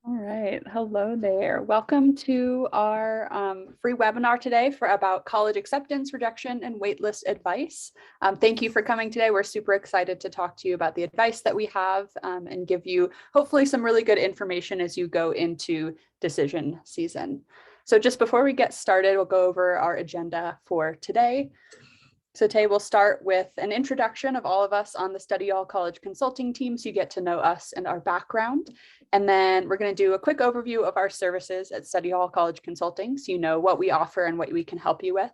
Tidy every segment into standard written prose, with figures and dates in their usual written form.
All right, hello there. Welcome to our free webinar today about college acceptance, rejection, and waitlist advice. Thank you for coming today. We're super excited to talk to you about the advice that we have and give you hopefully some really good information as you go into decision season. So just before we get started, we'll go over our agenda for today. So today we'll start with an introduction of all of us on the Study Hall College Consulting team, so you get to know us and our background. And then we're going to do a quick overview of our services at Study Hall College Consulting, so you know what we offer and what we can help you with.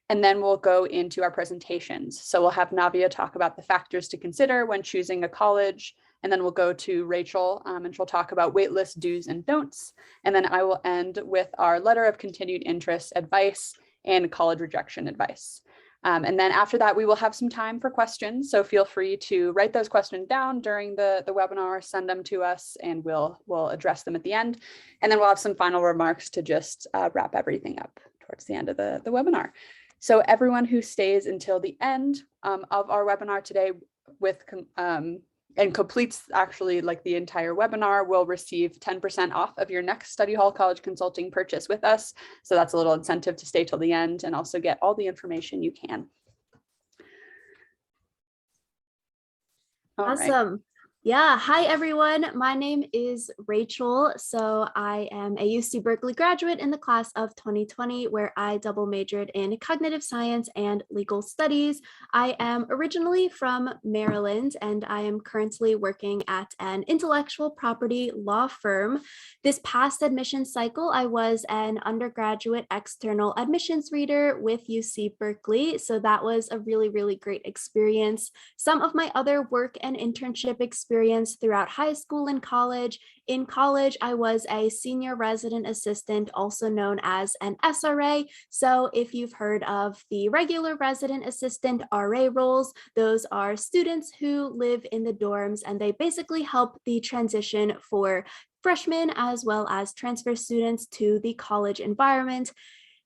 And then we'll go into our presentations. So we'll have Navia talk about the factors to consider when choosing a college. And then we'll go to Rachel and she'll talk about waitlist do's and don'ts. And then I will end with our letter of continued interest advice and college rejection advice. And then after that, we will have some time for questions. So feel free to write those questions down during the webinar, send them to us, and we'll address them at the end. And then we'll have some final remarks to just wrap everything up towards the end of the webinar. So everyone who stays until the end of our webinar today with and completes actually like the entire webinar will receive 10% off of your next Study Hall College Consulting purchase with us. So that's a little incentive to stay till the end and also get all the information you can. All awesome. Right. Yeah. Hi, everyone. My name is Rachel. So I am a UC Berkeley graduate in the class of 2020, where I double majored in cognitive science and legal studies. I am originally from Maryland, and I am currently working at an intellectual property law firm. This past admission cycle, I was an undergraduate external admissions reader with UC Berkeley. So that was a really, really great experience. Some of my other work and internship experience throughout high school and college. In college, I was a senior resident assistant, also known as an SRA. So if you've heard of the regular resident assistant RA roles, those are students who live in the dorms, and they basically help the transition for freshmen as well as transfer students to the college environment.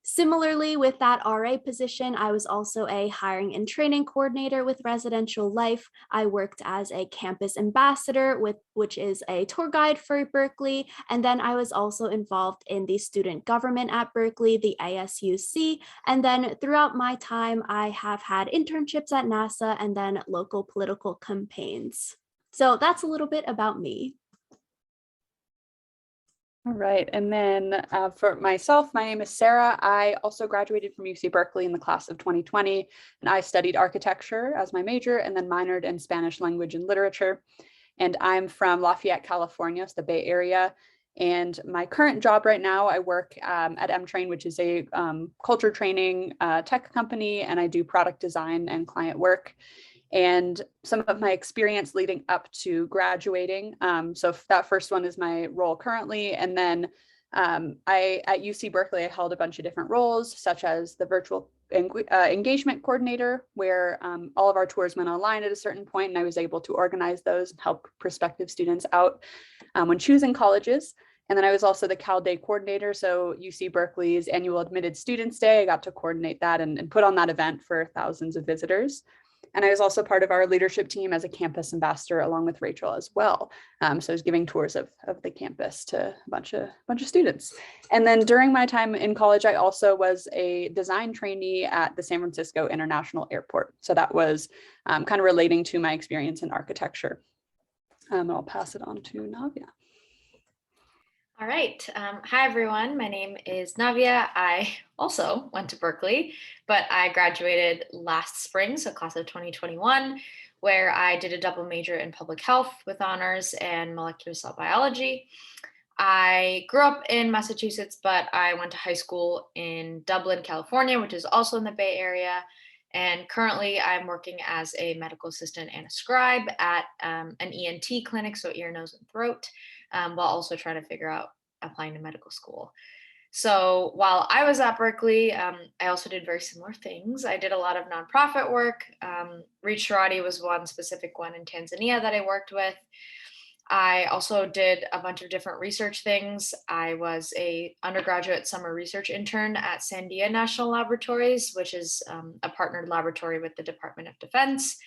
Similarly, with that RA position, I was also a hiring and training coordinator with Residential Life. I worked as a campus ambassador, which is a tour guide for Berkeley. And then I was also involved in the student government at Berkeley, the ASUC. And then throughout my time, I have had internships at NASA and then local political campaigns. So that's a little bit about me. All right, and then for myself, my name is Sarah. I also graduated from UC Berkeley in the class of 2020, and I studied architecture as my major and then minored in Spanish language and literature. And I'm from Lafayette, California, so the Bay Area. And my current job right now, I work at M-Train, which is a culture training tech company, and I do product design and client work. And some of my experience leading up to graduating. So that first one is my role currently. And then at UC Berkeley, I held a bunch of different roles, such as the virtual engagement coordinator, where all of our tours went online at a certain point, and I was able to organize those and help prospective students out when choosing colleges. And then I was also the Cal Day coordinator. So UC Berkeley's annual Admitted Students Day, I got to coordinate that and put on that event for thousands of visitors. And I was also part of our leadership team as a campus ambassador, along with Rachel as well. So I was giving tours of the campus to a bunch of students. And then during my time in college, I also was a design trainee at the San Francisco International Airport. So that was kind of relating to my experience in architecture. And I'll pass it on to Navia. All right. Hi, everyone. My name is Navia. I also went to Berkeley, but I graduated last spring, so class of 2021, where I did a double major in public health with honors and molecular cell biology. I grew up in Massachusetts, but I went to high school in Dublin, California, which is also in the Bay Area. And currently I'm working as a medical assistant and a scribe at an ENT clinic, so ear, nose, and throat, while also trying to figure out applying to medical school. So while I was at Berkeley, I also did very similar things. I did a lot of nonprofit work. Reach Sharati was one specific one in Tanzania that I worked with. I also did a bunch of different research things. I was a undergraduate summer research intern at Sandia National Laboratories, which is a partnered laboratory with the Department of Defense.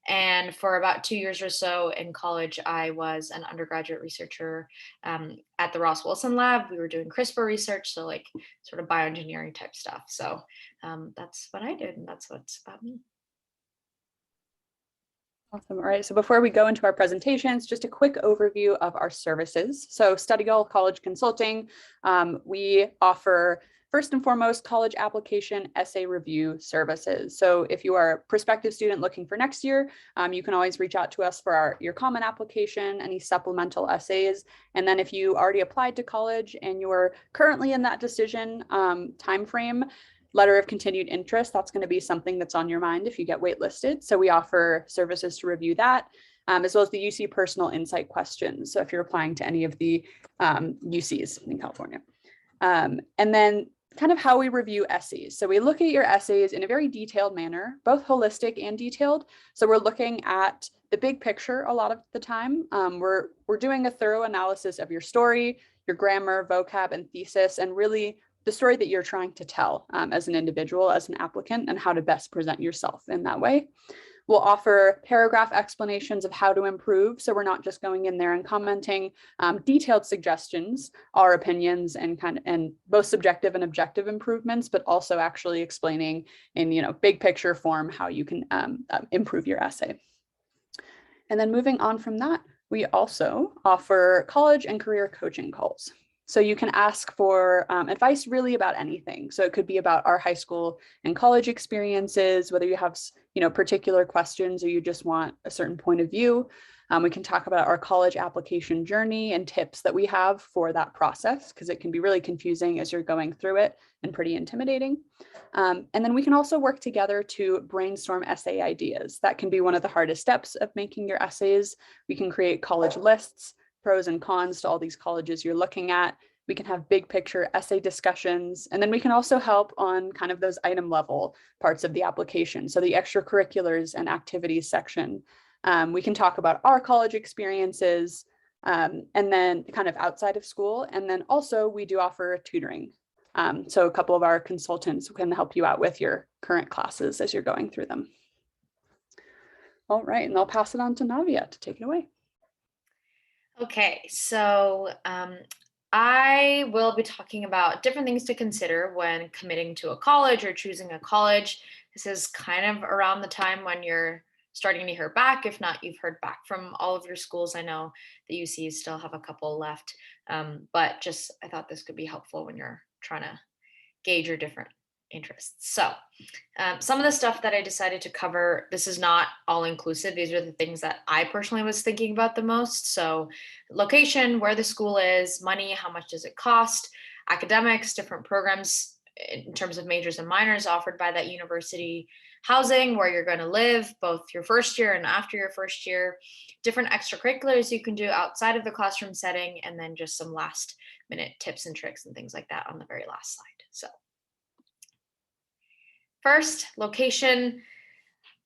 And for about 2 years or so in college, I was an undergraduate researcher at the Ross Wilson Lab. We were doing CRISPR research, so like sort of bioengineering type stuff. So that's what I did, and that's what's about me. Awesome. All right. So before we go into our presentations, just a quick overview of our services. So Study Hall College Consulting, we offer first and foremost college application essay review services. So if you are a prospective student looking for next year, you can always reach out to us for your common application, any supplemental essays. And then if you already applied to college and you're currently in that decision timeframe, letter of continued interest, that's going to be something that's on your mind if you get waitlisted. So we offer services to review that, as well as the UC personal insight questions. So if you're applying to any of the UCs in California. And then kind of how we review essays. So we look at your essays in a very detailed manner, both holistic and detailed. So we're looking at the big picture a lot of the time. We're doing a thorough analysis of your story, your grammar, vocab, and thesis, and really the story that you're trying to tell as an individual, as an applicant, and how to best present yourself in that way. We'll offer paragraph explanations of how to improve. So we're not just going in there and commenting detailed suggestions, our opinions, and both subjective and objective improvements, but also actually explaining in big picture form how you can improve your essay. And then moving on from that, we also offer college and career coaching calls. So you can ask for advice really about anything. So it could be about our high school and college experiences, whether you have particular questions or you just want a certain point of view. We can talk about our college application journey and tips that we have for that process, because it can be really confusing as you're going through it and pretty intimidating. And then we can also work together to brainstorm essay ideas. That can be one of the hardest steps of making your essays. We can create college lists, pros and cons to all these colleges you're looking at. We can have big picture essay discussions, and then we can also help on kind of those item level parts of the application. So the extracurriculars and activities section. We can talk about our college experiences and then kind of outside of school. And then also we do offer tutoring. So a couple of our consultants can help you out with your current classes as you're going through them. All right, and I'll pass it on to Navia to take it away. Okay, so I will be talking about different things to consider when committing to a college or choosing a college. This is kind of around the time when you're starting to hear back. If not, you've heard back from all of your schools. I know the UCs still have a couple left, but just I thought this could be helpful when you're trying to gauge your different interests. So some of the stuff that I decided to cover, this is not all inclusive. These are the things that I personally was thinking about the most. So location, where the school is, money, how much does it cost, academics, different programs in terms of majors and minors offered by that university, housing, where you're going to live, both your first year and after your first year, different extracurriculars you can do outside of the classroom setting, and then just some last minute tips and tricks and things like that on the very last slide. So first, location.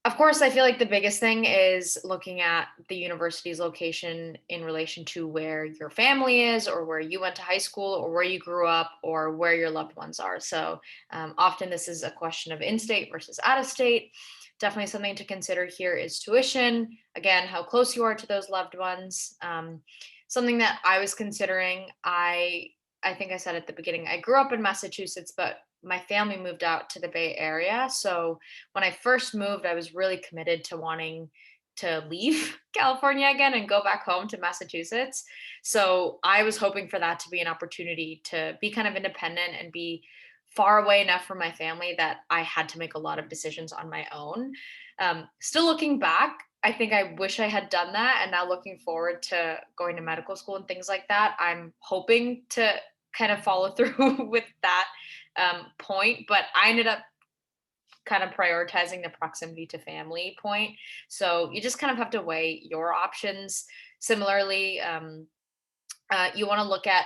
Of course, I feel like the biggest thing is looking at the university's location in relation to where your family is, or where you went to high school, or where you grew up, or where your loved ones are. So often this is a question of in-state versus out-of-state. Definitely something to consider here is tuition. Again, how close you are to those loved ones. Something that I was considering, I think I said at the beginning, I grew up in Massachusetts, but my family moved out to the Bay Area. So when I first moved, I was really committed to wanting to leave California again and go back home to Massachusetts. So I was hoping for that to be an opportunity to be kind of independent and be far away enough from my family that I had to make a lot of decisions on my own. Still looking back, I think I wish I had done that. And now looking forward to going to medical school and things like that, I'm hoping to kind of follow through with that point, but I ended up kind of prioritizing the proximity to family point. So you just kind of have to weigh your options. Similarly, you want to look at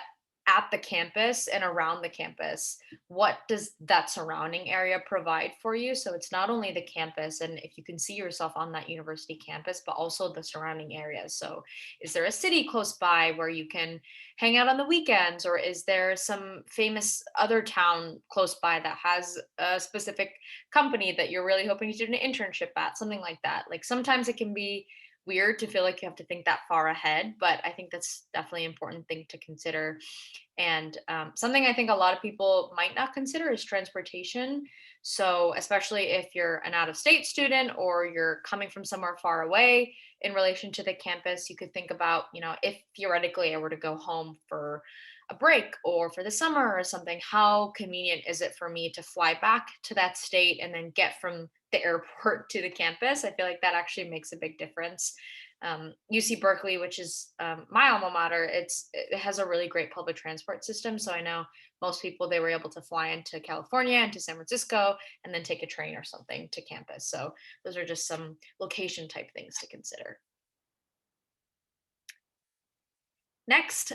at the campus and around the campus, what does that surrounding area provide for you? So it's not only the campus, and if you can see yourself on that university campus, but also the surrounding areas. So is there a city close by where you can hang out on the weekends, or is there some famous other town close by that has a specific company that you're really hoping to do an internship at, something like that? Like sometimes it can be weird to feel like you have to think that far ahead, but I think that's definitely an important thing to consider. And something I think a lot of people might not consider is transportation. So, especially if you're an out of state student or you're coming from somewhere far away in relation to the campus, you could think about, if theoretically I were to go home for a break or for the summer or something, how convenient is it for me to fly back to that state and then get from the airport to the campus? I feel like that actually makes a big difference. UC Berkeley, which is my alma mater, it has a really great public transport system. So I know most people, they were able to fly into California and to San Francisco and then take a train or something to campus. So those are just some location type things to consider. Next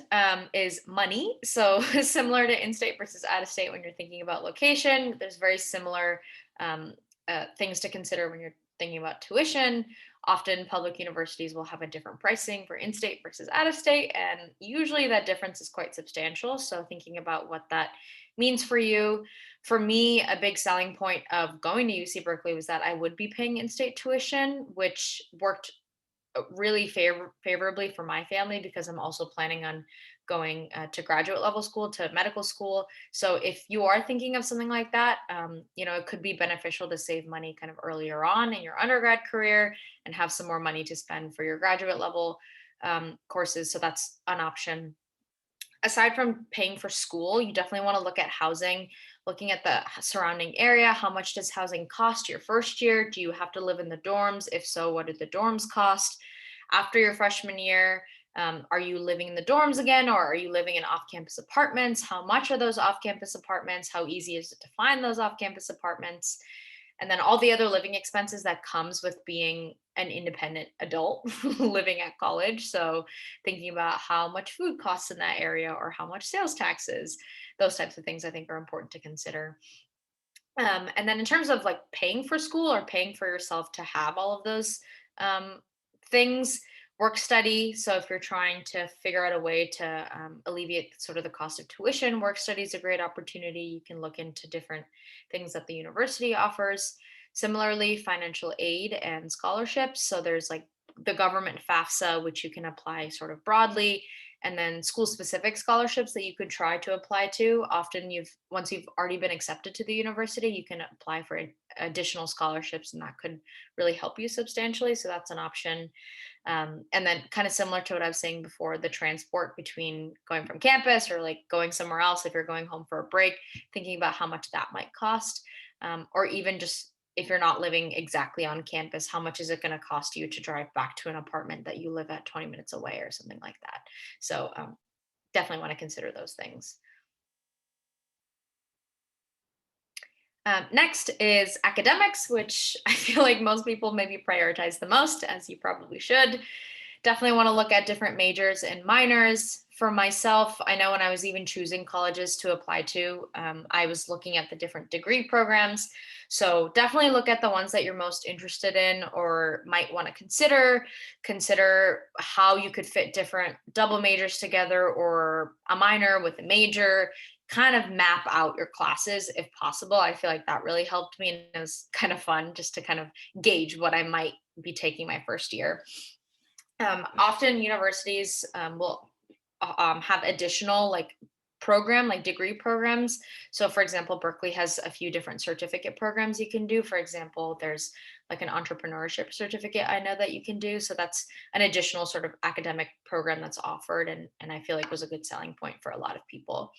is money. So similar to in-state versus out-of-state when you're thinking about location, there's very similar things to consider when you're thinking about tuition. Often public universities will have a different pricing for in-state versus out-of-state, and usually that difference is quite substantial. So thinking about what that means for you. For me, a big selling point of going to UC Berkeley was that I would be paying in-state tuition, which worked really favorably for my family because I'm also planning on going to graduate level school, to medical school. So if you are thinking of something like that, it could be beneficial to save money kind of earlier on in your undergrad career and have some more money to spend for your graduate level courses. So that's an option. Aside from paying for school, you definitely want to look at housing, looking at the surrounding area. How much does housing cost your first year? Do you have to live in the dorms? If so, what do the dorms cost? After your freshman year, are you living in the dorms again, or are you living in off-campus apartments? How much are those off-campus apartments? How easy is it to find those off-campus apartments? And then all the other living expenses that comes with being an independent adult living at college. So thinking about how much food costs in that area or how much sales taxes, those types of things I think are important to consider. And then in terms of like paying for school or paying for yourself to have all of those things, work study. So if you're trying to figure out a way to alleviate sort of the cost of tuition, work study is a great opportunity. You can look into different things that the university offers. Similarly, financial aid and scholarships. So there's like the government FAFSA, which you can apply sort of broadly, and then school specific scholarships that you could try to apply to. Often once you've already been accepted to the university, you can apply for additional scholarships, and that could really help you substantially. So that's an option. And then kind of similar to what I was saying before, the transport between going from campus or like going somewhere else, if you're going home for a break, thinking about how much that might cost, or even just if you're not living exactly on campus, how much is it going to cost you to drive back to an apartment that you live at 20 minutes away or something like that. So definitely want to consider those things. Next is academics, which I feel like most people maybe prioritize the most, as you probably should. Definitely want to look at different majors and minors. For myself, I know when I was even choosing colleges to apply to, I was looking at the different degree programs. So definitely look at the ones that you're most interested in or might want to consider. Consider how you could fit different double majors together or a minor with a major. Kind of map out your classes if possible. I feel like that really helped me, and it was kind of fun just to kind of gauge what I might be taking my first year. Often universities will have additional like degree programs. So for example, Berkeley has a few different certificate programs you can do. For example, there's like an entrepreneurship certificate I know that you can do. So that's an additional sort of academic program that's offered, and I feel like was a good selling point for a lot of people.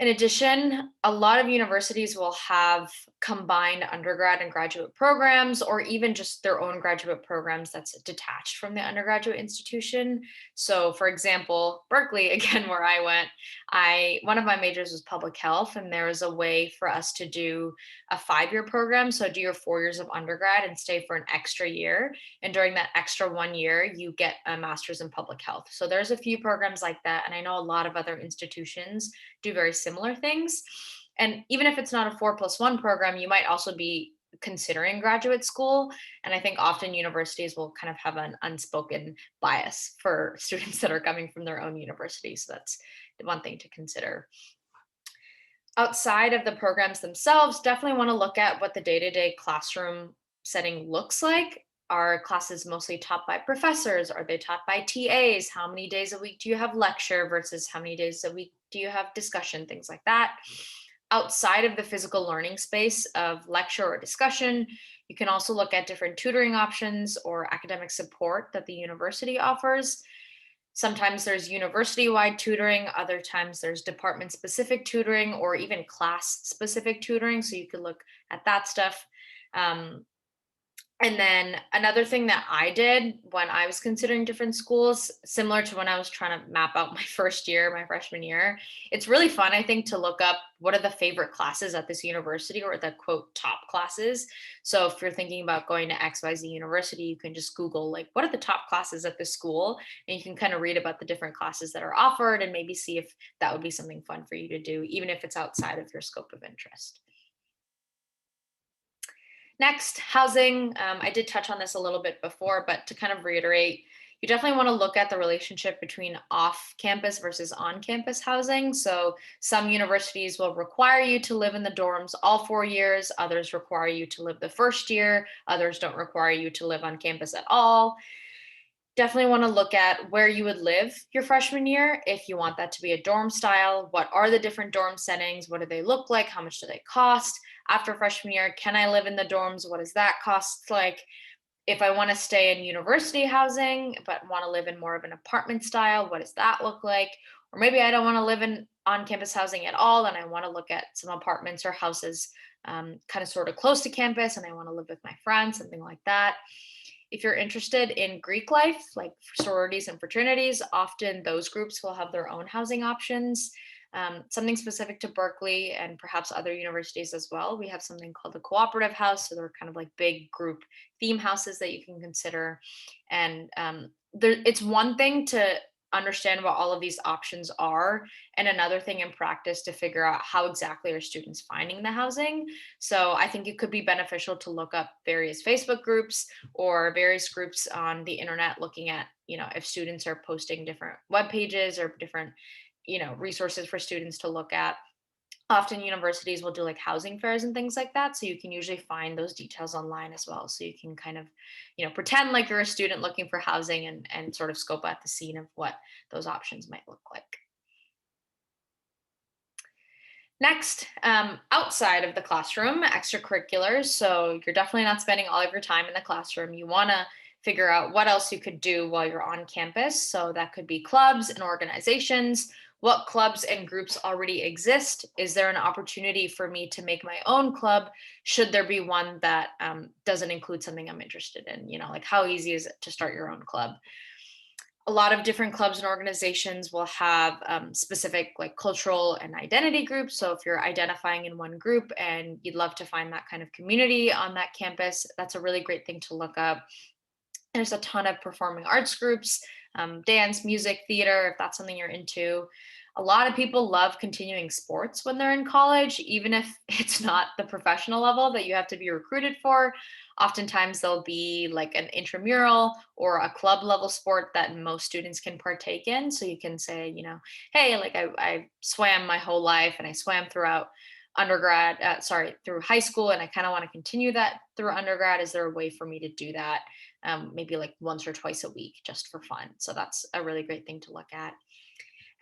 In addition, a lot of universities will have combined undergrad and graduate programs, or even just their own graduate programs that's detached from the undergraduate institution. So for example, Berkeley, again, where I went, one of my majors was public health, and there was a way for us to do a 5-year program. So do your 4 years of undergrad and stay for an extra year. And during that extra 1 year, you get a master's in public health. So there's a few programs like that. And I know a lot of other institutions do very similar things. And even if it's not a 4+1 program, you might also be considering graduate school. And I think often universities will kind of have an unspoken bias for students that are coming from their own university. So that's one thing to consider. Outside of the programs themselves, definitely want to look at what the day-to-day classroom setting looks like. Are classes mostly taught by professors? Are they taught by TAs? How many days a week do you have lecture versus how many days a week do you have discussion, things like that. Outside of the physical learning space of lecture or discussion, you can also look at different tutoring options or academic support that the university offers. Sometimes there's university-wide tutoring, other times there's department-specific tutoring or even class-specific tutoring, so you could look at that stuff. And then another thing that I did when I was considering different schools, similar to when I was trying to map out my first year, my freshman year, it's really fun, I think, to look up what are the favorite classes at this university, or the quote top classes. So if you're thinking about going to XYZ University, you can just Google like, what are the top classes at this school? And you can kind of read about the different classes that are offered and maybe see if that would be something fun for you to do, even if it's outside of your scope of interest. Next, housing. I did touch on this a little bit before, but to kind of reiterate, you definitely want to look at the relationship between off-campus versus on-campus housing. So some universities will require you to live in the dorms all 4 years. Others require you to live the first year. Others don't require you to live on campus at all. Definitely want to look at where you would live your freshman year. If you want that to be a dorm style, what are the different dorm settings? What do they look like? How much do they cost? After freshman year, can I live in the dorms? What does that cost like? If I want to stay in university housing, but want to live in more of an apartment style, what does that look like? Or maybe I don't want to live in on-campus housing at all, and I want to look at some apartments or houses kind of sort of close to campus, and I want to live with my friends, something like that. If you're interested in Greek life, like sororities and fraternities, often those groups will have their own housing options. Something specific to Berkeley and perhaps other universities as well. We have something called the cooperative house. So they're kind of like big group theme houses that you can consider. And it's one thing to understand what all of these options are, and another thing in practice to figure out how exactly are students finding the housing. So I think it could be beneficial to look up various Facebook groups or various groups on the internet, looking at, if students are posting different web pages or different resources for students to look at. Often universities will do like housing fairs and things like that. So you can usually find those details online as well. So you can kind of, pretend like you're a student looking for housing and sort of scope out the scene of what those options might look like. Next, outside of the classroom, extracurriculars. So you're definitely not spending all of your time in the classroom. You want to figure out what else you could do while you're on campus. So that could be clubs and organizations. What clubs and groups already exist? Is there an opportunity for me to make my own club? Should there be one that doesn't include something I'm interested in? Like how easy is it to start your own club? A lot of different clubs and organizations will have specific like cultural and identity groups. So if you're identifying in one group and you'd love to find that kind of community on that campus, that's a really great thing to look up. There's a ton of performing arts groups, dance, music, theater, if that's something you're into. A lot of people love continuing sports when they're in college, even if it's not the professional level that you have to be recruited for. Oftentimes there'll be like an intramural or a club level sport that most students can partake in. So you can say, hey, like I swam my whole life and I swam throughout through high school, and I kind of want to continue that through undergrad. Is there a way for me to do that? Maybe like once or twice a week just for fun. So that's a really great thing to look at.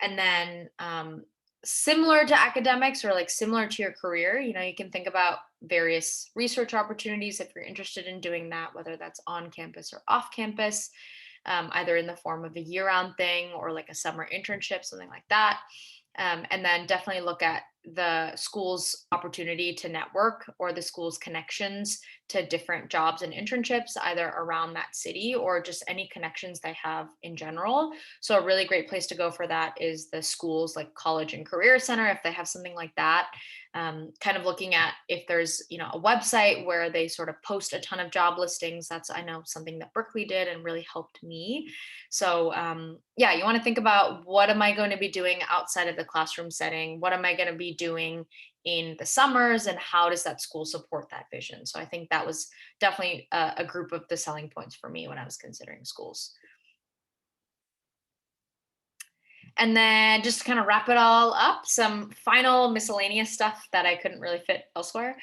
And then similar to academics or like similar to your career, you can think about various research opportunities if you're interested in doing that, whether that's on campus or off campus, either in the form of a year-round thing or like a summer internship, something like that. And then definitely look at the school's opportunity to network or the school's connections to different jobs and internships, either around that city or just any connections they have in general. So a really great place to go for that is the school's like college and career center, if they have something like that. Kind of looking at if there's, a website where they sort of post a ton of job listings. That's, I know, something that Berkeley did and really helped me. So yeah, you want to think about, what am I going to be doing outside of the classroom setting? What am I going to be doing in the summers, and how does that school support that vision? So I think that was definitely a group of the selling points for me when I was considering schools. And then just to kind of wrap it all up, some final miscellaneous stuff that I couldn't really fit elsewhere.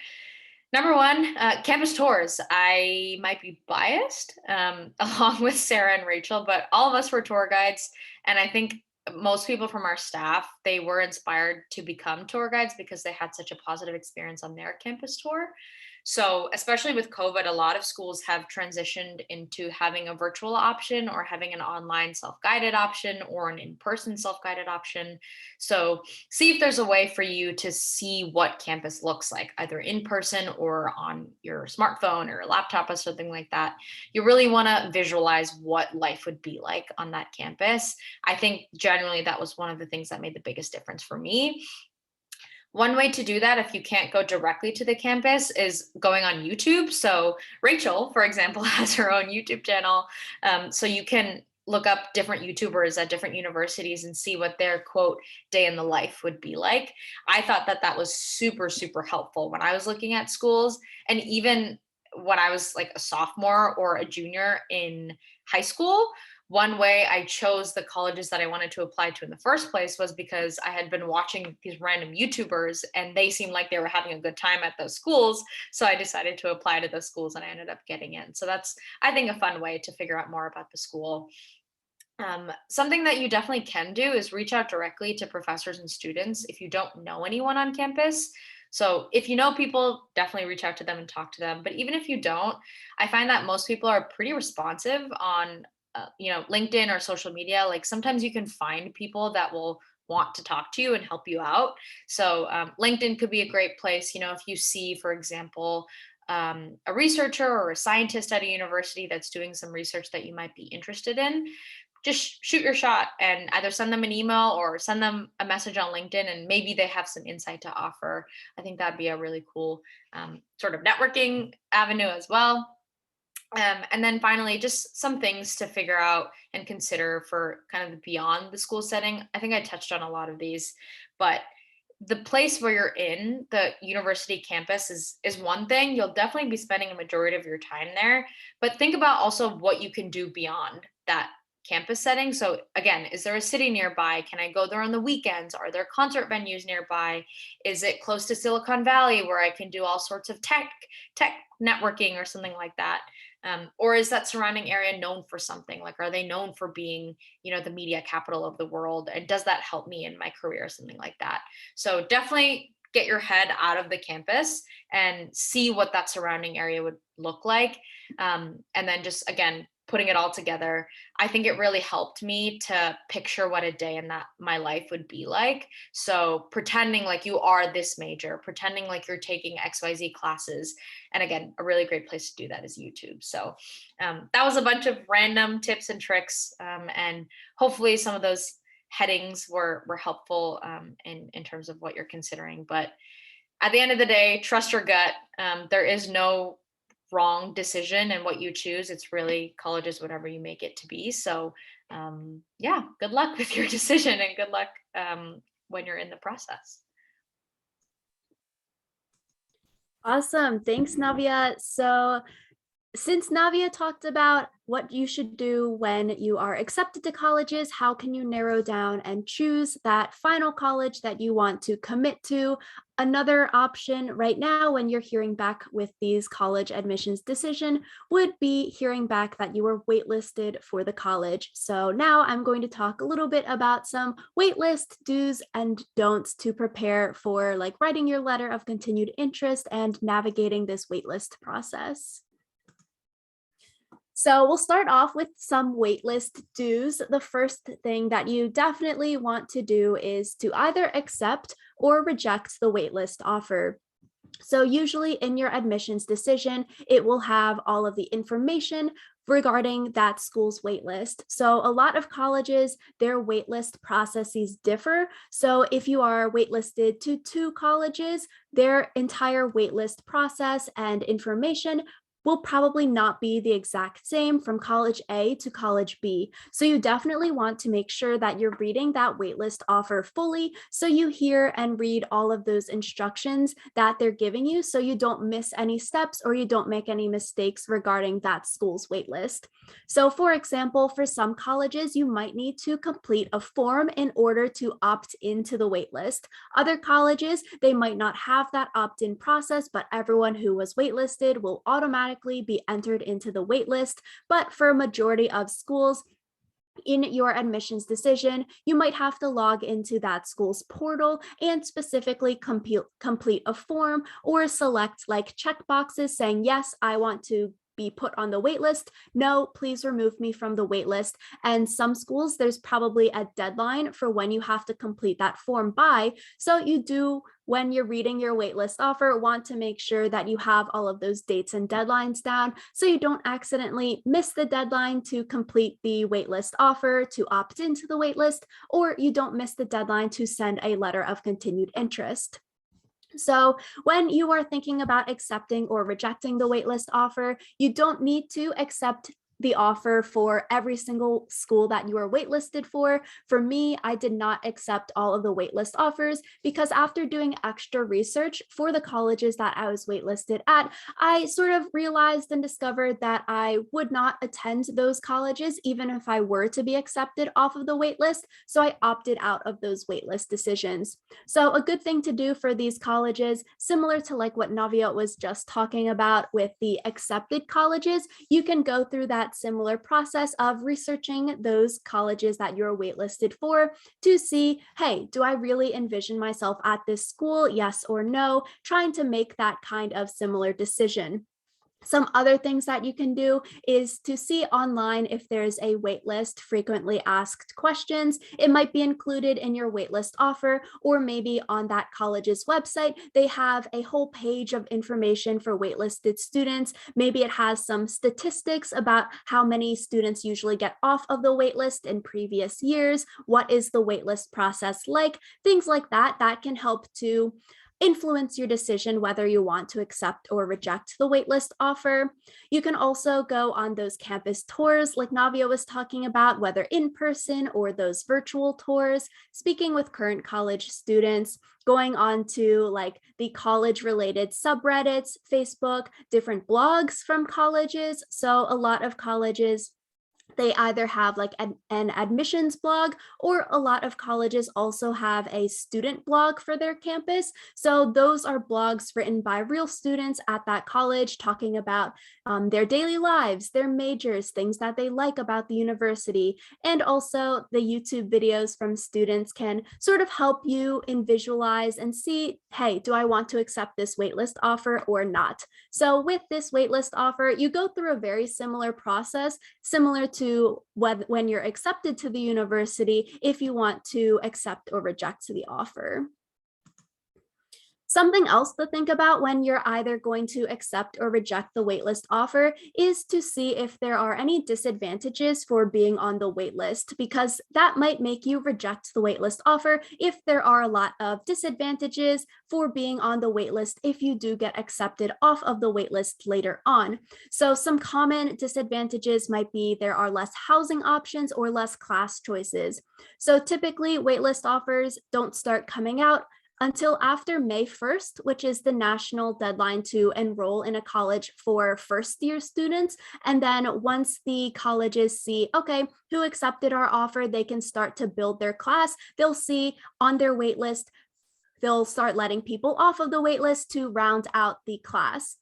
Number one, campus tours. I might be biased along with Sarah and Rachel, but all of us were tour guides. And I think most people from our staff, they were inspired to become tour guides because they had such a positive experience on their campus tour. So especially with COVID, a lot of schools have transitioned into having a virtual option or having an online self-guided option or an in-person self-guided option. So see if there's a way for you to see what campus looks like, either in person or on your smartphone or laptop or something like that. You really want to visualize what life would be like on that campus. I think generally that was one of the things that made the biggest difference for me. One way to do that, if you can't go directly to the campus, is going on YouTube. So Rachel, for example, has her own YouTube channel. So you can look up different YouTubers at different universities and see what their quote day in the life would be like. I thought that that was super, super helpful when I was looking at schools. And even when I was like a sophomore or a junior in high school, one way I chose the colleges that I wanted to apply to in the first place was because I had been watching these random YouTubers and they seemed like they were having a good time at those schools. So I decided to apply to those schools and I ended up getting in. So that's, I think, a fun way to figure out more about the school. Something that you definitely can do is reach out directly to professors and students if you don't know anyone on campus. So if you know people, definitely reach out to them and talk to them. But even if you don't, I find that most people are pretty responsive on LinkedIn or social media. Like sometimes you can find people that will want to talk to you and help you out. So LinkedIn could be a great place. If you see, for example, a researcher or a scientist at a university that's doing some research that you might be interested in, just shoot your shot and either send them an email or send them a message on LinkedIn, and maybe they have some insight to offer. I think that'd be a really cool sort of networking avenue as well. And then finally, just some things to figure out and consider for kind of beyond the school setting. I think I touched on a lot of these, but the place where you're in, the university campus, is one thing. You'll definitely be spending a majority of your time there, but think about also what you can do beyond that campus setting. So again, is there a city nearby? Can I go there on the weekends? Are there concert venues nearby? Is it close to Silicon Valley where I can do all sorts of tech networking or something like that? Or is that surrounding area known for something? Like, are they known for being, the media capital of the world? And does that help me in my career or something like that? So definitely get your head out of the campus and see what that surrounding area would look like. And then just, again, putting it all together, I think it really helped me to picture what a day in my life would be like. So pretending like you are this major, pretending like you're taking XYZ classes. And again, a really great place to do that is YouTube. So that was a bunch of random tips and tricks. And hopefully some of those headings were helpful in terms of what you're considering. But at the end of the day, trust your gut. There is no wrong decision in what you choose. It's really, college is whatever you make it to be. So yeah, good luck with your decision and good luck when you're in the process. Awesome. Thanks, Navia. So since Navia talked about what you should do when you are accepted to colleges, how can you narrow down and choose that final college that you want to commit to? Another option right now when you're hearing back with these college admissions decision would be hearing back that you were waitlisted for the college. So now I'm going to talk a little bit about some waitlist do's and don'ts to prepare for like writing your letter of continued interest and navigating this waitlist process. So we'll start off with some waitlist do's. The first thing that you definitely want to do is to either accept or reject the waitlist offer. So usually in your admissions decision, it will have all of the information regarding that school's waitlist. So a lot of colleges, their waitlist processes differ. So if you are waitlisted to 2 colleges, their entire waitlist process and information will probably not be the exact same from college A to college B. So you definitely want to make sure that you're reading that waitlist offer fully, so you hear and read all of those instructions that they're giving you, so you don't miss any steps or you don't make any mistakes regarding that school's waitlist. So for example, for some colleges, you might need to complete a form in order to opt into the waitlist. Other colleges, they might not have that opt-in process, but everyone who was waitlisted will automatically be entered into the waitlist. But for a majority of schools, in your admissions decision, you might have to log into that school's portal and specifically complete a form or select like checkboxes saying, yes, I want to be put on the wait list. No, please remove me from the wait list. And some schools, there's probably a deadline for when you have to complete that form by. So you do, when you're reading your waitlist offer, want to make sure that you have all of those dates and deadlines down so you don't accidentally miss the deadline to complete the waitlist offer to opt into the waitlist, or you don't miss the deadline to send a letter of continued interest. So when you are thinking about accepting or rejecting the waitlist offer, you don't need to accept the offer for every single school that you are waitlisted for. For me, I did not accept all of the waitlist offers because after doing extra research for the colleges that I was waitlisted at, I sort of realized and discovered that I would not attend those colleges even if I were to be accepted off of the waitlist. So I opted out of those waitlist decisions. So a good thing to do for these colleges, similar to like what Navia was just talking about with the accepted colleges, you can go through that similar process of researching those colleges that you're waitlisted for to see, hey, do I really envision myself at this school? Yes or no, trying to make that kind of similar decision. Some other things that you can do is to see online if there's a waitlist frequently asked questions. It might be included in your waitlist offer, or maybe on that college's website, they have a whole page of information for waitlisted students. Maybe it has some statistics about how many students usually get off of the waitlist in previous years. What is the waitlist process like? Things like that, that can help to influence your decision whether you want to accept or reject the waitlist offer. You can also go on those campus tours like Navia was talking about, whether in person or those virtual tours, speaking with current college students, going on to like the college related subreddits, Facebook, different blogs from colleges. So a lot of colleges, they either have like an admissions blog, or a lot of colleges also have a student blog for their campus. So those are blogs written by real students at that college talking about their daily lives, their majors, things that they like about the university. And also the YouTube videos from students can sort of help you visualize and see, hey, do I want to accept this waitlist offer or not? So with this waitlist offer, you go through a very similar process, similar to when you're accepted to the university, if you want to accept or reject the offer. Something else to think about when you're either going to accept or reject the waitlist offer is to see if there are any disadvantages for being on the waitlist, because that might make you reject the waitlist offer if there are a lot of disadvantages for being on the waitlist if you do get accepted off of the waitlist later on. So some common disadvantages might be there are less housing options or less class choices. So typically waitlist offers don't start coming out until after May 1st, which is the national deadline to enroll in a college for first-year students. And then once the colleges see, okay, who accepted our offer, they can start to build their class. They'll see on their waitlist, they'll start letting people off of the waitlist to round out the class.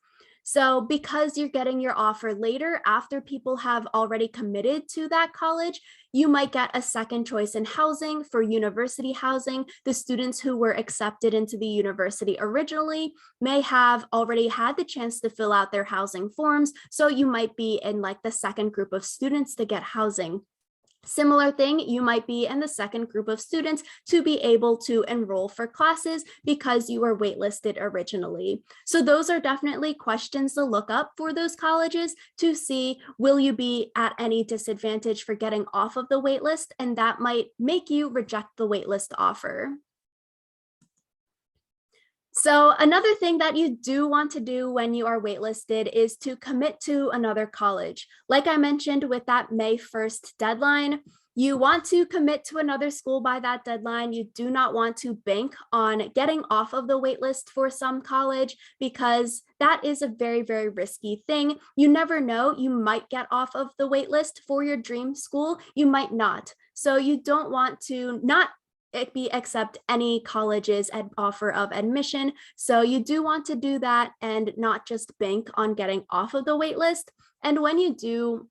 So because you're getting your offer later after people have already committed to that college, you might get a second choice in housing for university housing. The students who were accepted into the university originally may have already had the chance to fill out their housing forms, so you might be in like the second group of students to get housing. Similar thing, you might be in the second group of students to be able to enroll for classes because you were waitlisted originally. So those are definitely questions to look up for those colleges to see, will you be at any disadvantage for getting off of the waitlist? And that might make you reject the waitlist offer. So another thing that you do want to do when you are waitlisted is to commit to another college. Like I mentioned with that May 1st deadline, you want to commit to another school by that deadline. You do not want to bank on getting off of the waitlist for some college because that is a very, very risky thing. You never know, you might get off of the waitlist for your dream school, you might not. So you don't want to not accept any college's offer of admission. So you do want to do that and not just bank on getting off of the waitlist. And when you do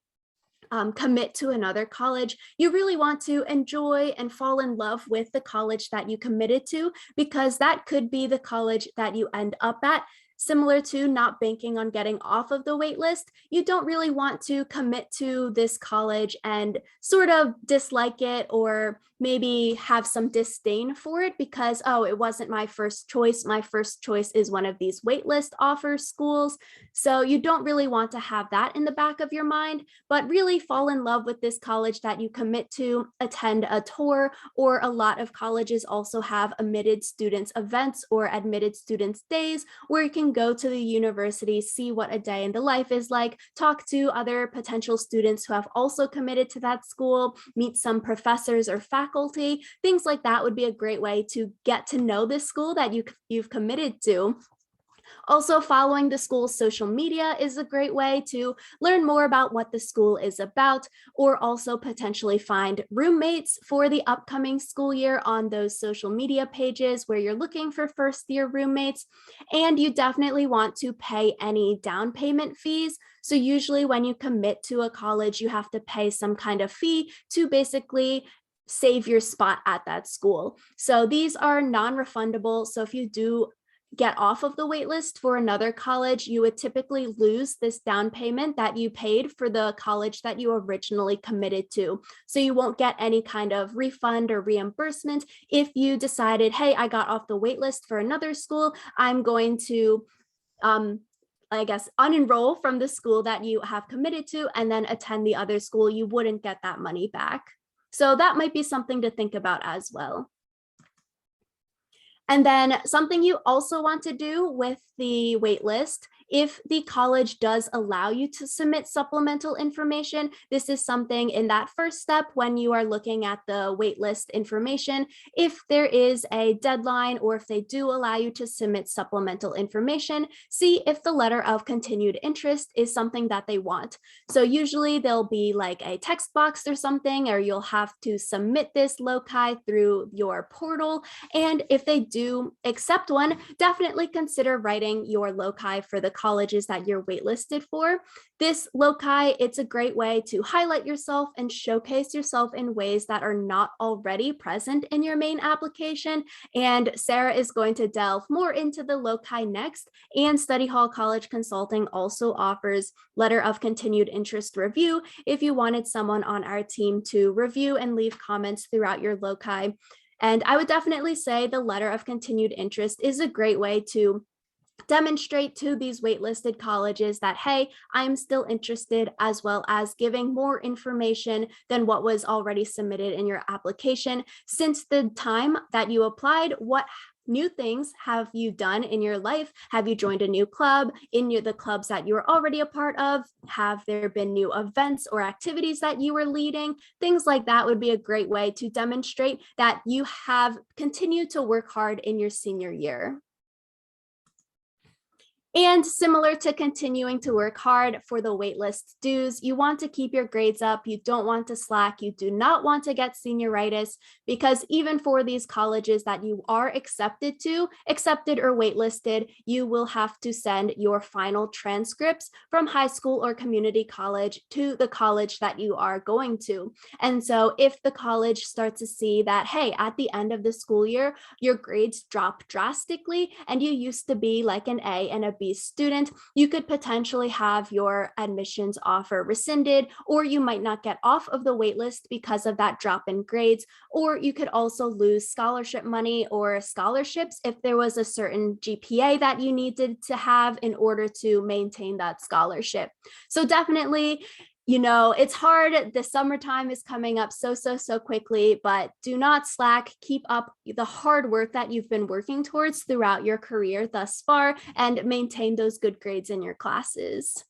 commit to another college, you really want to enjoy and fall in love with the college that you committed to, because that could be the college that you end up at. Similar to not banking on getting off of the wait list, you don't really want to commit to this college and sort of dislike it or maybe have some disdain for it because, oh, it wasn't my first choice. My first choice is one of these waitlist offer schools. So you don't really want to have that in the back of your mind, but really fall in love with this college that you commit to, attend a tour, or a lot of colleges also have admitted students events or admitted students days where you can go to the university, see what a day in the life is like, talk to other potential students who have also committed to that school, meet some professors or faculty. Things like that would be a great way to get to know this school that you've committed to. Also, following the school's social media is a great way to learn more about what the school is about, or also potentially find roommates for the upcoming school year on those social media pages where you're looking for first-year roommates. And you definitely want to pay any down payment fees. So usually when you commit to a college, you have to pay some kind of fee to basically save your spot at that school. So these are non-refundable. So if you do get off of the waitlist for another college, you would typically lose this down payment that you paid for the college that you originally committed to. So you won't get any kind of refund or reimbursement if you decided, hey, I got off the waitlist for another school, I'm going to I guess, unenroll from the school that you have committed to and then attend the other school. You wouldn't get that money back. So that might be something to think about as well. And then something you also want to do with the waitlist, if the college does allow you to submit supplemental information, this is something in that first step when you are looking at the waitlist information. If there is a deadline or if they do allow you to submit supplemental information, see if the letter of continued interest is something that they want. So usually there'll be like a text box or something, or you'll have to submit this LOCI through your portal. And if they do accept one, definitely consider writing your LOCI for the colleges that you're waitlisted for. This LOCI, it's a great way to highlight yourself and showcase yourself in ways that are not already present in your main application. And Sarah is going to delve more into the LOCI next. And Study Hall College Consulting also offers letter of continued interest review if you wanted someone on our team to review and leave comments throughout your LOCI. And I would definitely say the letter of continued interest is a great way to demonstrate to these waitlisted colleges that, hey, I'm still interested, as well as giving more information than what was already submitted in your application. Since the time that you applied, what new things have you done in your life? Have you joined a new club? In the clubs that you were already a part of, have there been new events or activities that you were leading? Things like that would be a great way to demonstrate that you have continued to work hard in your senior year. And similar to continuing to work hard for the waitlist dues, you want to keep your grades up. You don't want to slack. You do not want to get senioritis, because even for these colleges that you are accepted or waitlisted, you will have to send your final transcripts from high school or community college to the college that you are going to. And so if the college starts to see that, hey, at the end of the school year, your grades drop drastically and you used to be like an A and a B student, you could potentially have your admissions offer rescinded, or you might not get off of the waitlist because of that drop in grades, or you could also lose scholarship money or scholarships if there was a certain GPA that you needed to have in order to maintain that scholarship. So definitely, it's hard. The summertime is coming up so quickly, but do not slack. Keep up the hard work that you've been working towards throughout your career thus far and maintain those good grades in your classes.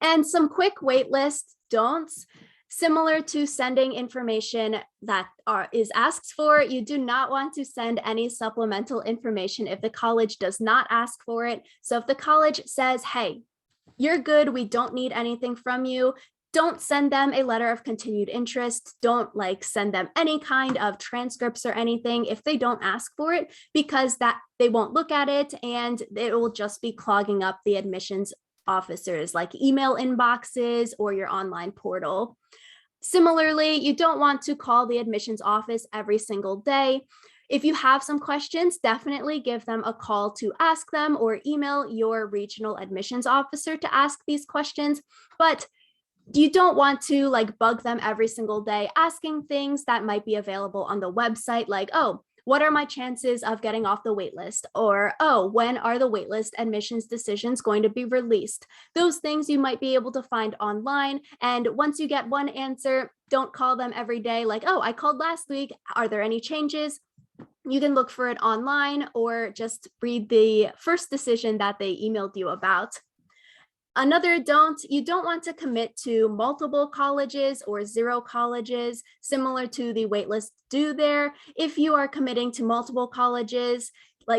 And some quick waitlist don'ts. Similar to sending information that is asked for, you do not want to send any supplemental information if the college does not ask for it. So if the college says, hey, you're good, we don't need anything from you, don't send them a letter of continued interest. Don't send them any kind of transcripts or anything if they don't ask for it, because that they won't look at it and it will just be clogging up the admissions officers email inboxes or your online portal. Similarly, you don't want to call the admissions office every single day. If you have some questions, definitely give them a call to ask them, or email your regional admissions officer to ask these questions. But you don't want to bug them every single day asking things that might be available on the website, oh, what are my chances of getting off the waitlist? Or, oh, when are the waitlist admissions decisions going to be released? Those things you might be able to find online. And once you get one answer, don't call them every day oh, I called last week, are there any changes? You can look for it online or just read the first decision that they emailed you about. Another don't, you don't want to commit to multiple colleges or 0 colleges, similar to the waitlist due there. If you are committing to multiple colleges,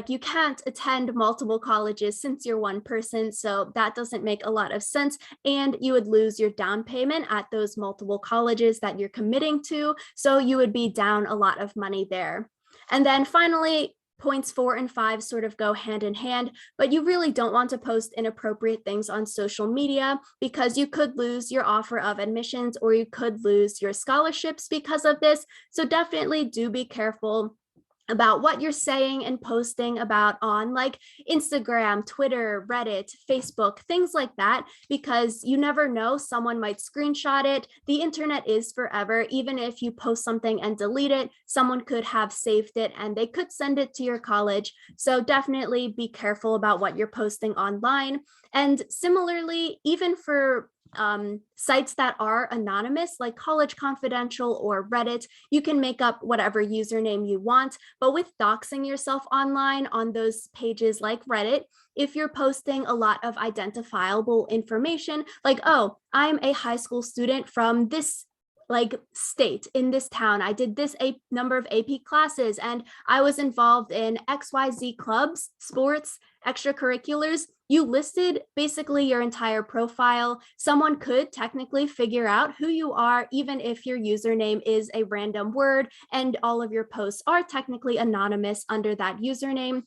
you can't attend multiple colleges since you're one person, so that doesn't make a lot of sense, and you would lose your down payment at those multiple colleges that you're committing to, so you would be down a lot of money there. And then finally, points 4 and 5 sort of go hand in hand, but you really don't want to post inappropriate things on social media, because you could lose your offer of admissions or you could lose your scholarships because of this. So definitely do be careful about what you're saying and posting about on Instagram, Twitter, Reddit, Facebook, things like that, because you never know, someone might screenshot it. The internet is forever. Even if you post something and delete it, someone could have saved it and they could send it to your college. So definitely be careful about what you're posting online. And similarly, even for sites that are anonymous, like College Confidential or Reddit, you can make up whatever username you want. But with doxing yourself online on those pages like Reddit, if you're posting a lot of identifiable information, oh, I'm a high school student from this state in this town, I did this a number of AP classes, and I was involved in XYZ clubs, sports, extracurriculars, you listed basically your entire profile. Someone could technically figure out who you are, even if your username is a random word and all of your posts are technically anonymous under that username.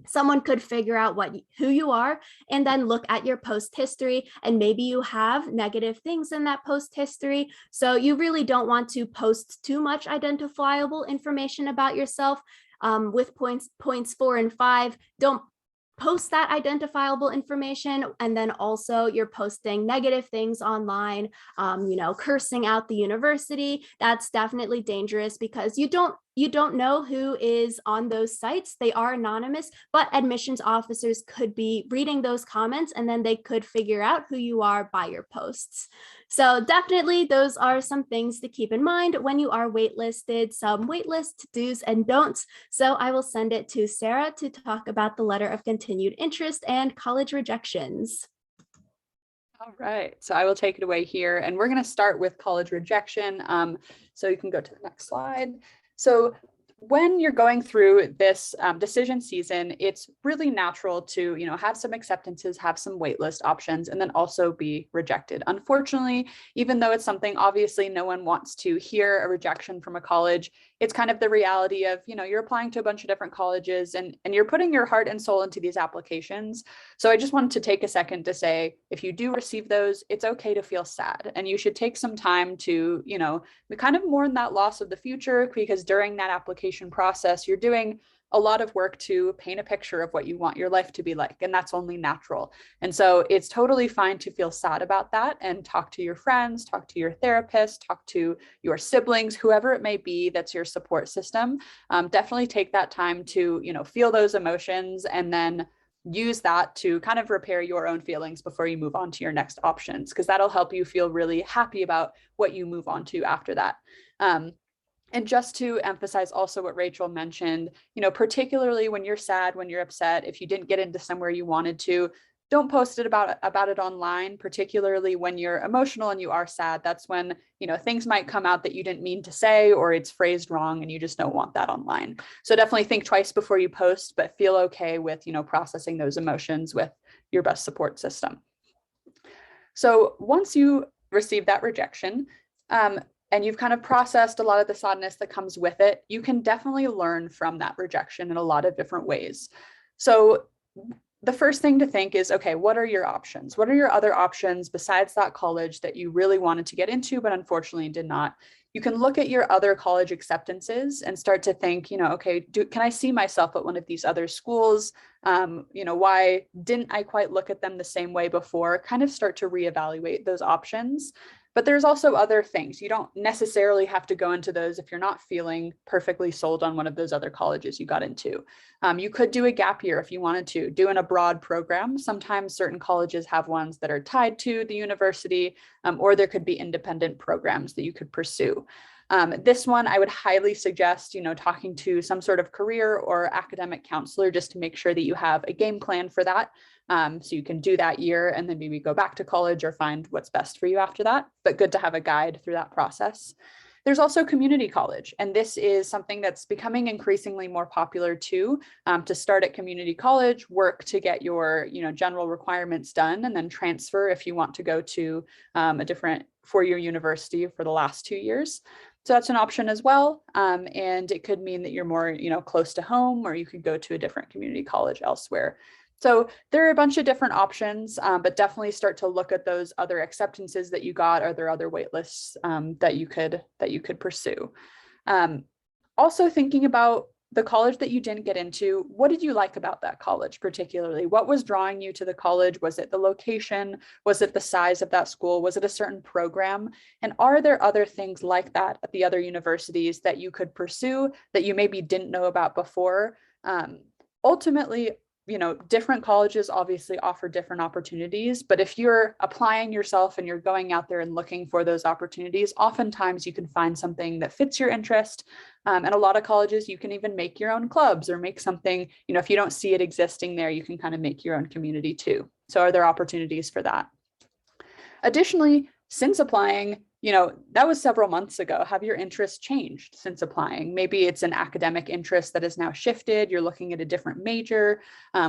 Someone could figure out who you are and then look at your post history, and maybe you have negative things in that post history. So you really don't want to post too much identifiable information about yourself. With points 4 and 5, don't post that identifiable information, and then also you're posting negative things online, cursing out the university. That's definitely dangerous, because you don't know who is on those sites. They are anonymous, but admissions officers could be reading those comments and then they could figure out who you are by your posts. So definitely those are some things to keep in mind when you are waitlisted, some waitlist do's and don'ts. So I will send it to Sarah to talk about the letter of continued interest and college rejections. All right, so I will take it away here, and we're going to start with college rejection. So you can go to the next slide. So when you're going through this decision season, it's really natural to, have some acceptances, have some waitlist options, and then also be rejected. Unfortunately, even though it's something obviously no one wants to hear a rejection from a college, it's kind of the reality of, you're applying to a bunch of different colleges and you're putting your heart and soul into these applications. So I just wanted to take a second to say, if you do receive those, it's okay to feel sad. And you should take some time to, we kind of mourn that loss of the future, because during that application process, you're doing a lot of work to paint a picture of what you want your life to be like, and that's only natural. And so it's totally fine to feel sad about that, and talk to your friends, talk to your therapist, talk to your siblings, whoever it may be that's your support system. Definitely take that time to, feel those emotions, and then use that to kind of repair your own feelings before you move on to your next options, because that'll help you feel really happy about what you move on to after that. And just to emphasize also what Rachel mentioned, particularly when you're sad, when you're upset, if you didn't get into somewhere you wanted to, don't post it about it online, particularly when you're emotional and you are sad. That's when, things might come out that you didn't mean to say, or it's phrased wrong and you just don't want that online. So definitely think twice before you post, but feel okay with, processing those emotions with your best support system. So once you receive that rejection, and you've kind of processed a lot of the sadness that comes with it, you can definitely learn from that rejection in a lot of different ways. So the first thing to think is, okay, what are your options? What are your other options besides that college that you really wanted to get into, but unfortunately did not? You can look at your other college acceptances and start to think, okay, can I see myself at one of these other schools? Why didn't I quite look at them the same way before? Kind of start to reevaluate those options. But there's also other things. You don't necessarily have to go into those if you're not feeling perfectly sold on one of those other colleges you got into. You could do a gap year if you wanted to, do an abroad program. Sometimes certain colleges have ones that are tied to the university, or there could be independent programs that you could pursue. This one, I would highly suggest, talking to some sort of career or academic counselor, just to make sure that you have a game plan for that. So you can do that year and then maybe go back to college or find what's best for you after that, but good to have a guide through that process. There's also community college, and this is something that's becoming increasingly more popular too. To start at community college, work to get your general requirements done, and then transfer if you want to go to a different four-year university for the last 2 years. So that's an option as well. And it could mean that you're more close to home, or you could go to a different community college elsewhere. So there are a bunch of different options, but definitely start to look at those other acceptances that you got. Are there other wait lists that you could pursue? Also thinking about the college that you didn't get into, what did you like about that college particularly? What was drawing you to the college? Was it the location? Was it the size of that school? Was it a certain program? And are there other things like that at the other universities that you could pursue that you maybe didn't know about before? Ultimately, different colleges obviously offer different opportunities, but if you're applying yourself and you're going out there and looking for those opportunities, oftentimes you can find something that fits your interest. And a lot of colleges, you can even make your own clubs or make something, if you don't see it existing there, you can kind of make your own community too. So are there opportunities for that? Additionally, since applying, that was several months ago. Have your interests changed since applying? Maybe it's an academic interest that has now shifted. You're looking at a different major,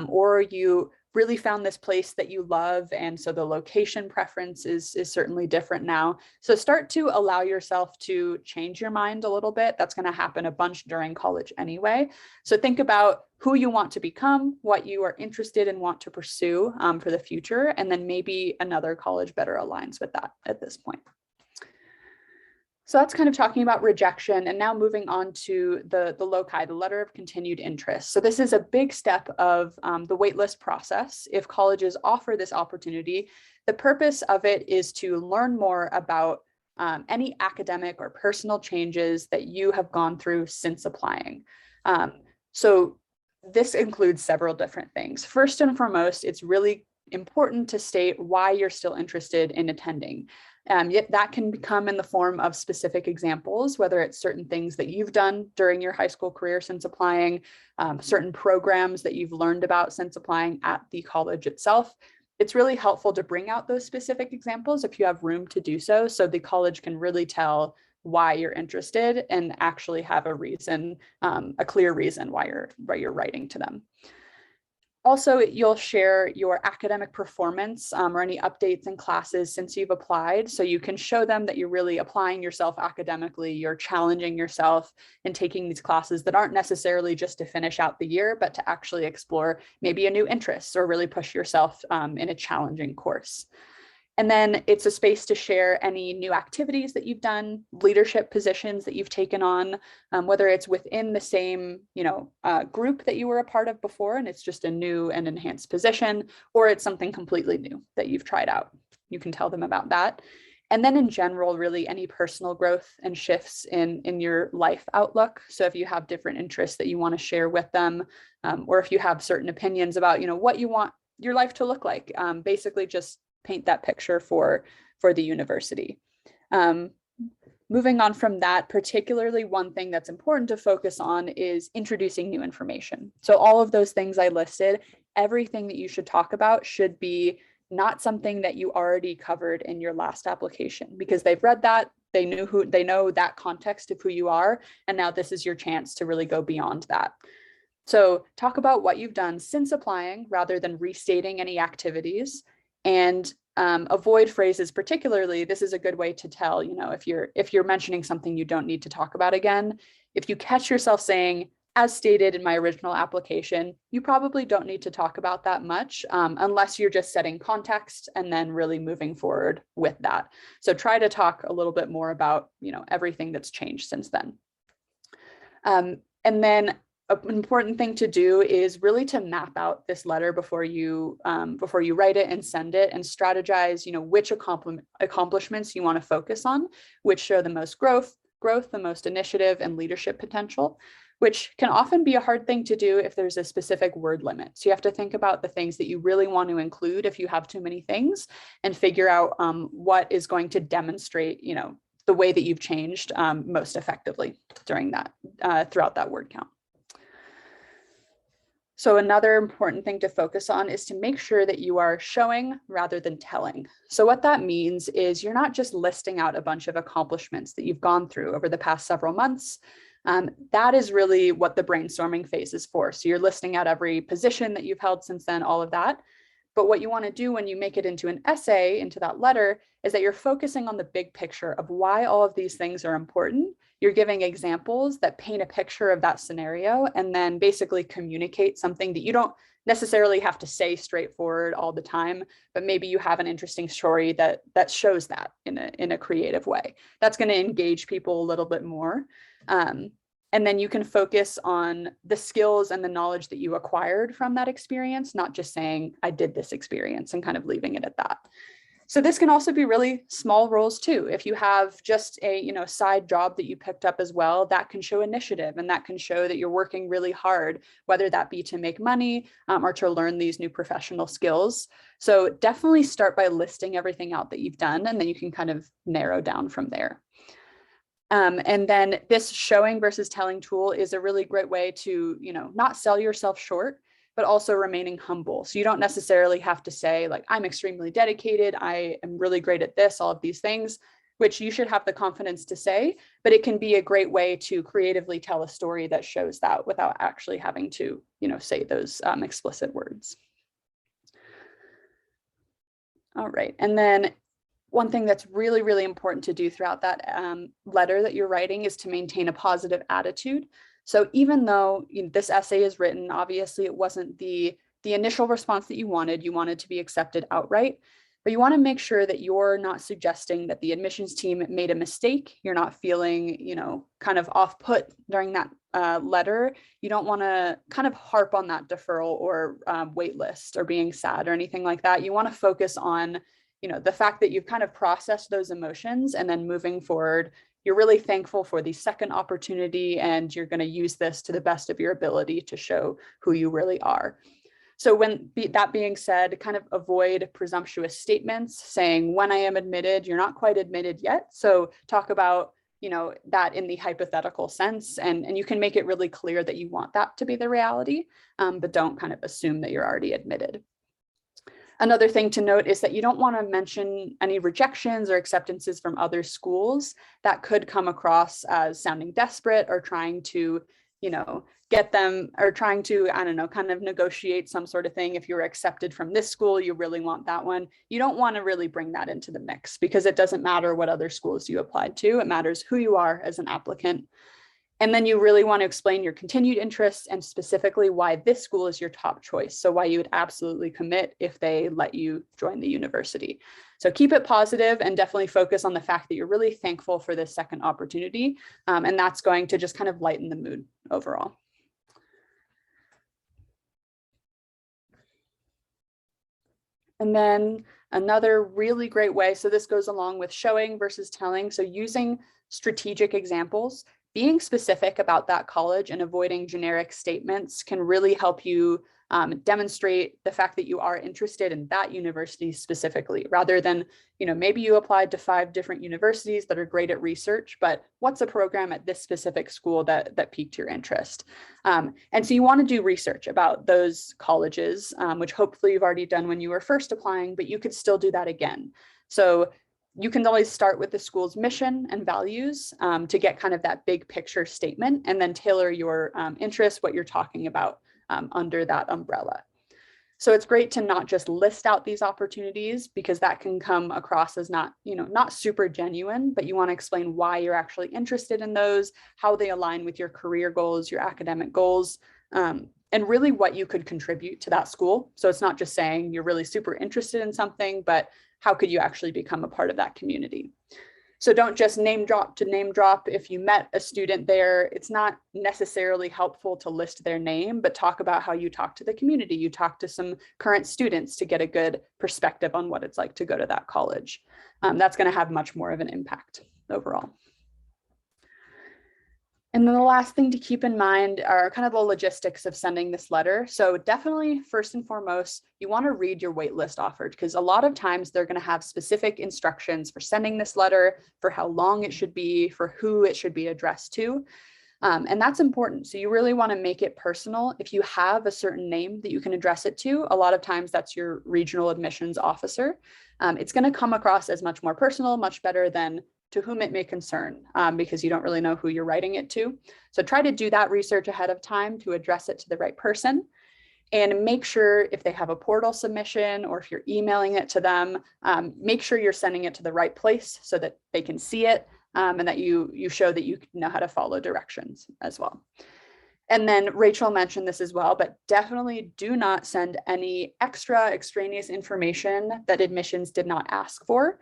or you really found this place that you love. And so the location preference is certainly different now. So start to allow yourself to change your mind a little bit. That's going to happen a bunch during college anyway. So think about who you want to become, what you are interested in, want to pursue for the future, and then maybe another college better aligns with that at this point. So that's kind of talking about rejection, and now moving on to the LOCI, the letter of continued interest. So this is a big step of the waitlist process. If colleges offer this opportunity, the purpose of it is to learn more about any academic or personal changes that you have gone through since applying. So this includes several different things. First and foremost, it's really important to state why you're still interested in attending. Yet that can come in the form of specific examples, whether it's certain things that you've done during your high school career since applying, certain programs that you've learned about since applying at the college itself. It's really helpful to bring out those specific examples if you have room to do so, so the college can really tell why you're interested and actually have a reason, a clear reason why you're writing to them. Also, you'll share your academic performance or any updates in classes since you've applied. So you can show them that you're really applying yourself academically, you're challenging yourself and taking these classes that aren't necessarily just to finish out the year, but to actually explore maybe a new interest or really push yourself in a challenging course. And then it's a space to share any new activities that you've done, leadership positions that you've taken on, whether it's within the same, group that you were a part of before, and it's just a new and enhanced position, or it's something completely new that you've tried out. You can tell them about that. And then in general, really any personal growth and shifts in your life outlook. So if you have different interests that you want to share with them, or if you have certain opinions about, what you want your life to look like, basically just paint that picture for the university. Moving on from that, particularly one thing that's important to focus on is introducing new information. So all of those things I listed, everything that you should talk about should be not something that you already covered in your last application, because they've read that, they know that context of who you are, and now this is your chance to really go beyond that. So talk about what you've done since applying rather than restating any activities. And avoid phrases, particularly, this is a good way to tell, if you're mentioning something you don't need to talk about again. If you catch yourself saying, as stated in my original application, you probably don't need to talk about that much unless you're just setting context and then really moving forward with that. So try to talk a little bit more about, everything that's changed since then. And then an important thing to do is really to map out this letter before you write it and send it, and strategize, which accomplishments you want to focus on, which show the most growth, the most initiative and leadership potential, which can often be a hard thing to do if there's a specific word limit. So you have to think about the things that you really want to include if you have too many things, and figure out what is going to demonstrate, the way that you've changed most effectively during that, throughout that word count. So another important thing to focus on is to make sure that you are showing rather than telling. So what that means is you're not just listing out a bunch of accomplishments that you've gone through over the past several months. That is really what the brainstorming phase is for. So you're listing out every position that you've held since then, all of that. But what you want to do when you make it into an essay, into that letter, is that you're focusing on the big picture of why all of these things are important. You're giving examples that paint a picture of that scenario, and then basically communicate something that you don't necessarily have to say straightforward all the time, but maybe you have an interesting story that shows that in a creative way. That's going to engage people a little bit more. And then you can focus on the skills and the knowledge that you acquired from that experience, not just saying, I did this experience, and kind of leaving it at that. So this can also be really small roles too. If you have just a side job that you picked up as well, that can show initiative, and that can show that you're working really hard, whether that be to make money or to learn these new professional skills. So definitely start by listing everything out that you've done, and then you can kind of narrow down from there. And then this showing versus telling tool is a really great way to, not sell yourself short, but also remaining humble. So you don't necessarily have to say, like, I'm extremely dedicated, I am really great at this, all of these things, which you should have the confidence to say, but it can be a great way to creatively tell a story that shows that without actually having to, say those explicit words. All right, and then one thing that's really, really important to do throughout that letter that you're writing is to maintain a positive attitude. So even though this essay is written, obviously it wasn't the initial response that you wanted to be accepted outright, but you want to make sure that you're not suggesting that the admissions team made a mistake. You're not feeling, kind of off put during that letter. You don't want to kind of harp on that deferral or wait list or being sad or anything like that. You want to focus on the fact that you've kind of processed those emotions, and then moving forward, you're really thankful for the second opportunity, and you're going to use this to the best of your ability to show who you really are. So that being said, kind of avoid presumptuous statements saying, when I am admitted, you're not quite admitted yet. So talk about, that in the hypothetical sense, and you can make it really clear that you want that to be the reality, but don't kind of assume that you're already admitted. Another thing to note is that you don't want to mention any rejections or acceptances from other schools that could come across as sounding desperate or trying to, get them, or trying to, I don't know, kind of negotiate some sort of thing. If you're accepted from this school, you really want that one. You don't want to really bring that into the mix, because it doesn't matter what other schools you applied to. It matters who you are as an applicant. And then you really want to explain your continued interests and specifically why this school is your top choice. So why you would absolutely commit if they let you join the university. So keep it positive and definitely focus on the fact that you're really thankful for this second opportunity. And that's going to just kind of lighten the mood overall. And then another really great way, so this goes along with showing versus telling. So using strategic examples, being specific about that college and avoiding generic statements can really help you demonstrate the fact that you are interested in that university specifically, rather than, maybe you applied to 5 different universities that are great at research, but what's a program at this specific school that piqued your interest? And so you want to do research about those colleges, which hopefully you've already done when you were first applying, but you could still do that again. So you can always start with the school's mission and values to get kind of that big picture statement, and then tailor your interests, what you're talking about under that umbrella. So it's great to not just list out these opportunities, because that can come across as not super genuine, but you want to explain why you're actually interested in those, how they align with your career goals, your academic goals, and really what you could contribute to that school. So it's not just saying you're really super interested in something, but how could you actually become a part of that community? So don't just name drop to name drop. If you met a student there, it's not necessarily helpful to list their name, but talk about how you talk to the community. You talk to some current students to get a good perspective on what it's like to go to that college. That's going to have much more of an impact overall. And then the last thing to keep in mind are kind of the logistics of sending this letter. So definitely, first and foremost, you want to read your waitlist offered, because a lot of times they're going to have specific instructions for sending this letter, for how long it should be, for who it should be addressed to. And that's important. So you really want to make it personal. If you have a certain name that you can address it to, a lot of times that's your regional admissions officer. It's going to come across as much more personal, much better than to whom it may concern, because you don't really know who you're writing it to. So try to do that research ahead of time to address it to the right person. And make sure, if they have a portal submission or if you're emailing it to them, make sure you're sending it to the right place so that they can see it, and that you show that you know how to follow directions as well. And then Rachel mentioned this as well, but definitely do not send any extra extraneous information that admissions did not ask for,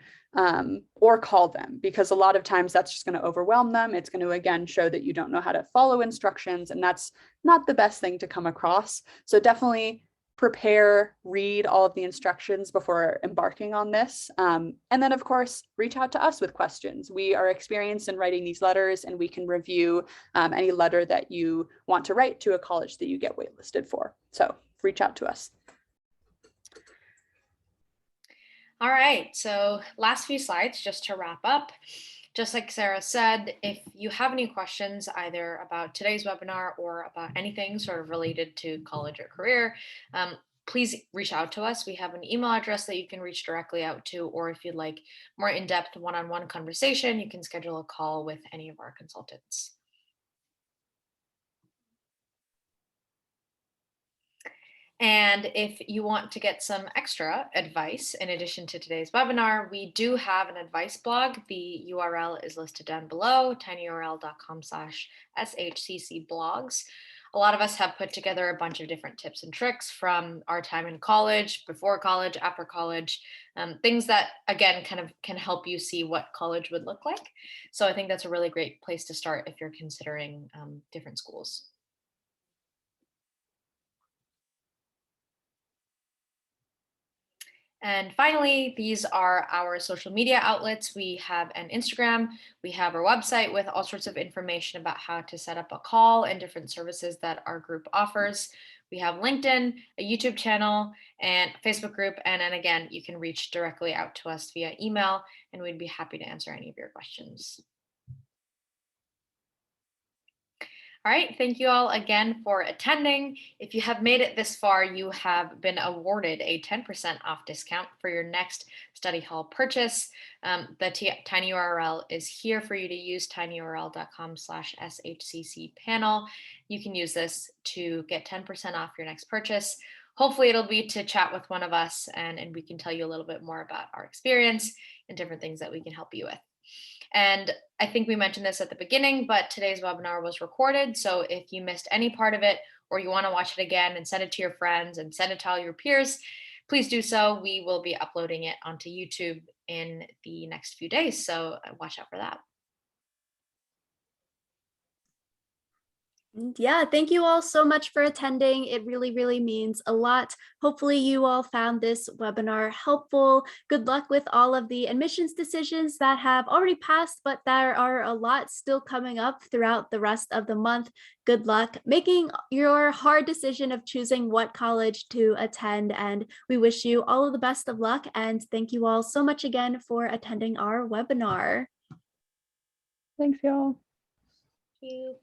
or call them, because a lot of times that's just going to overwhelm them. It's going to, again, show that you don't know how to follow instructions, and that's not the best thing to come across. So definitely prepare, read all of the instructions before embarking on this. And then, of course, reach out to us with questions. We are experienced in writing these letters, and we can review any letter that you want to write to a college that you get waitlisted for. So reach out to us. All right, so last few slides just to wrap up. Just like Sarah said, if you have any questions either about today's webinar or about anything sort of related to college or career, please reach out to us. We have an email address that you can reach directly out to, or if you'd like more in-depth one-on-one conversation, you can schedule a call with any of our consultants. And if you want to get some extra advice in addition to today's webinar, we do have an advice blog. The URL is listed down below, tinyurl.com/shccblogs. A lot of us have put together a bunch of different tips and tricks from our time in college, before college, after college, things that, again, kind of can help you see what college would look like. So I think that's a really great place to start if you're considering different schools. And finally, these are our social media outlets. We have an Instagram, we have our website with all sorts of information about how to set up a call and different services that our group offers. We have LinkedIn, a YouTube channel, and a Facebook group. And then again, you can reach directly out to us via email, and we'd be happy to answer any of your questions. All right, thank you all again for attending. If you have made it this far, you have been awarded a 10% off discount for your next study hall purchase. The tiny URL is here for you to use, tinyurl.com/shcc panel. You can use this to get 10% off your next purchase. Hopefully it'll be to chat with one of us and we can tell you a little bit more about our experience and different things that we can help you with. And I think we mentioned this at the beginning, but today's webinar was recorded. So if you missed any part of it or you want to watch it again and send it to your friends and send it to all your peers, please do so. We will be uploading it onto YouTube in the next few days. So watch out for that. Yeah, thank you all so much for attending. It really, really means a lot. Hopefully you all found this webinar helpful. Good luck with all of the admissions decisions that have already passed, but there are a lot still coming up throughout the rest of the month. Good luck making your hard decision of choosing what college to attend, and we wish you all of the best of luck, and thank you all so much again for attending our webinar. Thanks, y'all. Thank you.